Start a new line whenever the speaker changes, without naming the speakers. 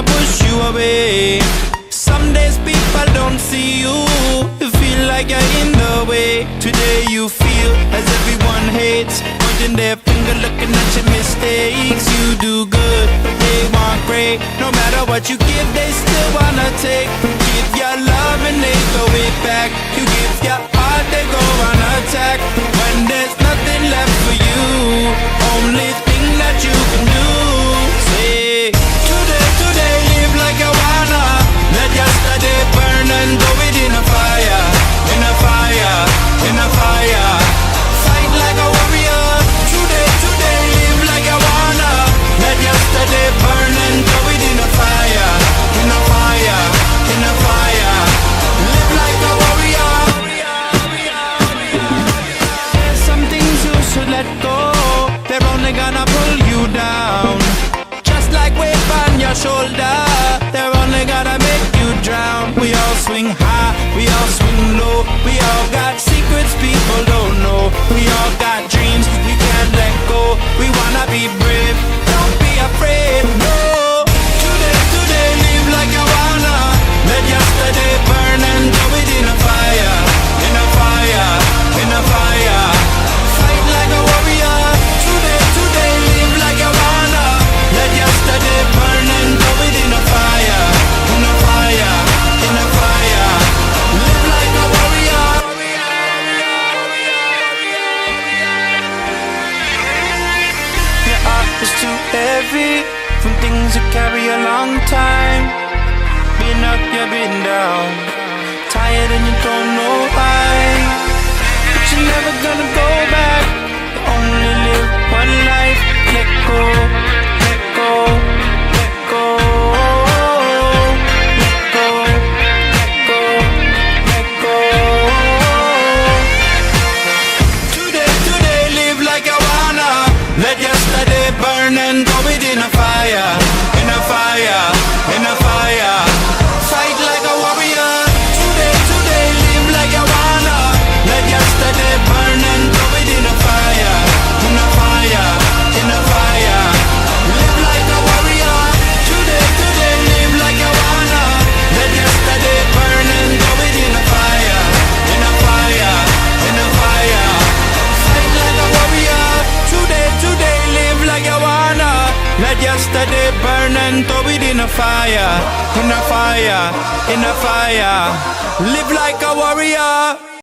gonna push you away. Some days people don't see you, you feel like you're in the way. Today you feel as everyone hates, pointing their finger looking at your mistakes. You do good, but they want great. No matter what you give, they still wanna take. Give your love and they throw it back. You give your heart, they go on attack. When there's nothing left for you, only thing that you can do, say today live like you wanna. Let yesterday burn and throw it in a fire, in a fire, in a fire. Fight like a warrior. Today live like you wanna. Let yesterday burn and throw it in a fire, in a fire, in a fire. Live like a warrior. There's some things you should let go. They're only gonna pull you down. Just like weight on your shoulder, they're only gonna make you drown. We all swing high, we all swing low. We all got secrets people don't know. We all got dreams we can't let go. We wanna be brave, don't be afraid, no. Today live like you wanna. Let yesterday burn and throw it in a fire, in a fire, in a fire. Fight like a warrior. Today live like you wanna. Let yesterday burn and throw it in a fire, in a fire, in a fire. Live like a warrior. Your heart is too heavy from things you carry a long time. Been up, you've been down, tired and you don't know why. But you're never gonna go back. You only live one life. Let go, let go, let go, let go, let go, let go. Today live like you wanna. Let yesterday burn and throw it in a fire, in a fire, in a fire. Fight like a warrior. Today live like you wanna. Let yesterday burn and throw it in a fire, in a fire, in a fire. Live like a warrior. Today live like you wanna. Let yesterday burn and throw it in a fire, in a fire, in a fire. Fight like a warrior. Today live like you wanna. Let yesterday burn and throw it in a fire, in a fire, in a fire. Live like a warrior.